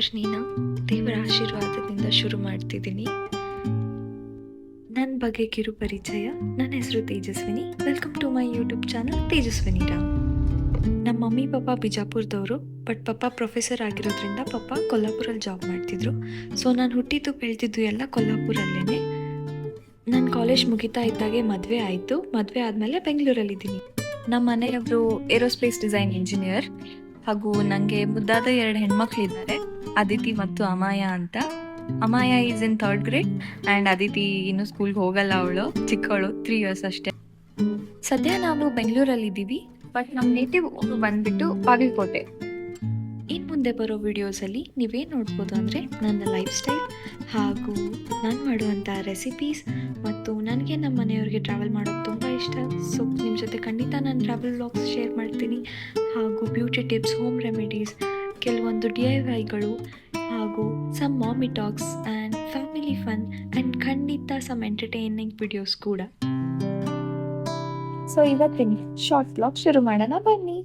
ಜರ್ನಿನ ದೇವರ ಆಶೀರ್ವಾದದಿಂದ ಶುರು ಮಾಡ್ತಿದ್ದೀನಿ. ನನ್ನ ಬಗ್ಗೆ ಕಿರು ಪರಿಚಯ. ನನ್ನ ಹೆಸರು Tejaswini. Welcome to my YouTube channel Tejaswini Ram. ನಮ್ಮ ಮಮ್ಮಿ ಪಪ್ಪ ಬಿಜಾಪುರದವರು, ಬಟ್ ಪಪ್ಪ ಪ್ರೊಫೆಸರ್ ಆಗಿರೋದ್ರಿಂದ ಪಪ್ಪ ಕೊಲ್ಲಾಪುರಲ್ಲಿ ಜಾಬ್ ಮಾಡ್ತಿದ್ರು. ಸೊ ನಾನು ಹುಟ್ಟಿದ್ದು ಬೆಳೆದಿದ್ದು ಎಲ್ಲ ಕೊಲ್ಲಾಪುರಲ್ಲೇ. ನನ್ನ ಕಾಲೇಜ್ ಮುಗಿತಾ ಇದ್ದಾಗೆ ಮದುವೆ ಆಯಿತು. ಮದುವೆ ಆದಮೇಲೆ ಬೆಂಗಳೂರಲ್ಲಿದ್ದೀನಿ. ನಮ್ಮ ಮನೆಯವರು ಏರೋಸ್ಪೇಸ್ ಡಿಸೈನ್ ಇಂಜಿನಿಯರ್. ಹಾಗೂ ನನಗೆ ಮುದ್ದಾದ 2 ಹೆಣ್ಮಕ್ಳಿದ್ದಾರೆ, ಅದಿತಿ ಮತ್ತು ಅಮಾಯ ಅಂತ. Amaya is in 3rd grade and Aditi ಇನ್ನು ಸ್ಕೂಲ್ಗೆ ಹೋಗಲ್ಲ, ಅವಳು ಚಿಕ್ಕವಳು, 3 years ಅಷ್ಟೇ. ಸದ್ಯ ನಾವು ಬೆಂಗಳೂರಲ್ಲಿದ್ದೀವಿ, ಬಟ್ ನಮ್ಮ ನೇಟಿವ್ ಊರು ಬಂದ್ಬಿಟ್ಟು ಬಾಗಲಕೋಟೆ. ಇನ್ನು ಮುಂದೆ ಬರೋ ವಿಡಿಯೋಸಲ್ಲಿ ನೀವೇನು ನೋಡ್ಬೋದು ಅಂದರೆ ನನ್ನ ಲೈಫ್ ಸ್ಟೈಲ್ ಹಾಗೂ ನಾನು ಮಾಡುವಂಥ ರೆಸಿಪೀಸ್, ಮತ್ತು ನನಗೆ ನಮ್ಮ ಮನೆಯವ್ರಿಗೆ ಟ್ರಾವೆಲ್ ಮಾಡೋದು ತುಂಬ ಇಷ್ಟ. ಸೊ ನಿಮ್ಮ ಜೊತೆ ಖಂಡಿತ ನಾನು ಟ್ರಾವೆಲ್ ವ್ಲಾಗ್ಸ್ ಶೇರ್ ಮಾಡ್ತೀನಿ, ಹಾಗೂ ಬ್ಯೂಟಿ ಟಿಪ್ಸ್, ಹೋಮ್ ರೆಮಿಡೀಸ್, ಕೆಲವೊಂದು DIYಗಳು, ಹಾಗೂ some mommy talks and family fun and ಖಂಡಿತ ಸಮ್ ಎಂಟರ್ಟೈನಿಂಗ್ ವಿಡಿಯೋಸ್ ಕೂಡ. ಸೊ ಇವತ್ತಿನ ಶಾರ್ಟ್ ವ್ಲಾಗ್ ಶುರು ಮಾಡೋಣ ಬನ್ನಿ.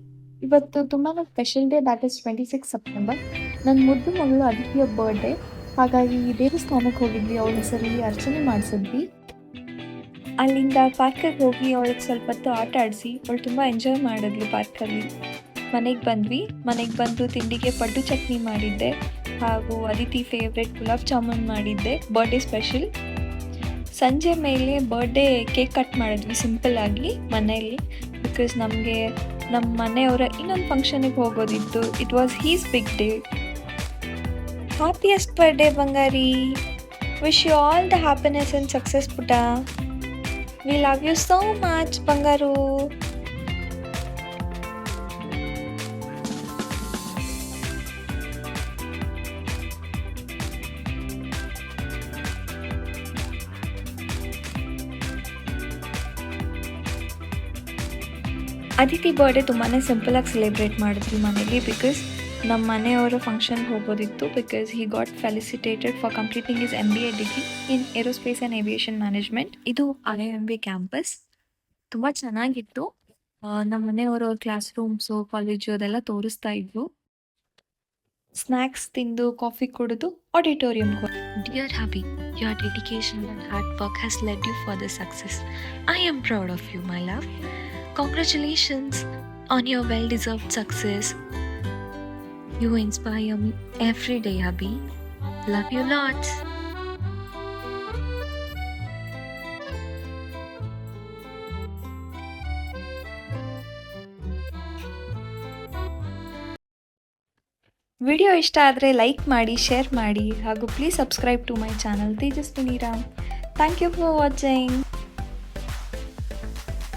ಇವತ್ತು ತುಂಬಾ special day, that is 26 September. ನನ್ನ ಮುದ್ದು ಮಗಳು ಅದಿತಿಯ ಬರ್ಡೇ. ಹಾಗಾಗಿ ದೇವಸ್ಥಾನಕ್ಕೆ ಹೋಗಿದ್ವಿ, ಅವಳ ಹೆಸರಲ್ಲಿ ಅರ್ಚನೆ ಮಾಡಿಸಿದ್ವಿ. ಅಲ್ಲಿಂದ ಪಾರ್ಕಿಗೆ ಹೋಗಿ ಅವಳಿಗೆ ಸ್ವಲ್ಪ ಹೊತ್ತು ಆಟ ಆಡಿಸಿ ಅವಳು ತುಂಬ ಎಂಜಾಯ್ ಮಾಡಿದ್ಲು ಪಾರ್ಕಲ್ಲಿ. ಮನೆಗೆ ಬಂದು ತಿಂಡಿಗೆ ಪಡ್ಡು ಚಟ್ನಿ ಮಾಡಿದ್ದೆ, ಹಾಗೂ ಅದಿತಿ ಫೇವ್ರೆಟ್ ಗುಲಾಬ್ ಜಾಮೂನ್ ಮಾಡಿದ್ದೆ, ಬರ್ಡೇ ಸ್ಪೆಷಲ್. ಸಂಜೆ ಮೇಲೆ ಬರ್ಡೇ ಕೇಕ್ ಕಟ್ ಮಾಡಿದ್ವಿ ಸಿಂಪಲ್ಲಾಗಿ ಮನೆಯಲ್ಲಿ, ಬಿಕಾಸ್ ನಮಗೆ ನಮ್ಮ ಮನೆಯವರ ಇನ್ನೊಂದು ಫಂಕ್ಷನಿಗೆ ಹೋಗೋದಿತ್ತು. It was his big day. Happiest birthday ಬಂಗಾರಿ. Wish you all the happiness and success ಪುಟ. We love you so much ಬಂಗಾರು. ಅದಿತಿ ಬರ್ಡೇ ತುಂಬಾ ಸಿಂಪಲಾಗಿ ಸೆಲೆಬ್ರೇಟ್ ಮಾಡಿದ್ವಿ ಮನೇಲಿ, ಬಿಕಾಸ್ ನಮ್ಮ ಮನೆಯವರ ಫಂಕ್ಷನ್ಗೆ ಹೋಗೋದಿತ್ತು. Because he got felicitated for completing his MBA degree in aerospace and aviation management. ಇದು IIMB ಕ್ಯಾಂಪಸ್. ತುಂಬ ಚೆನ್ನಾಗಿತ್ತು. ನಮ್ಮ ಮನೆಯವರು ಕ್ಲಾಸ್ ರೂಮ್ಸು, ಕಾಲೇಜು ಅದೆಲ್ಲ ತೋರಿಸ್ತಾ ಇದ್ವು. ಸ್ನ್ಯಾಕ್ಸ್ ತಿಂದು, ಕಾಫಿ ಕುಡಿದು ಆಡಿಟೋರಿಯಂಗೆ. Dear hubby, your dedication and hard work has led you for the success. I am proud of you, my love. Congratulations on your well-deserved success. You inspire me every day, hubby. Love you lots. Video ಇಷ್ಟ ಆದರೆ like ಮಾಡಿ, share ಮಾಡಿ, ಹಾಗೂ please subscribe to my channel Tejaswini Ram. Thank you for watching.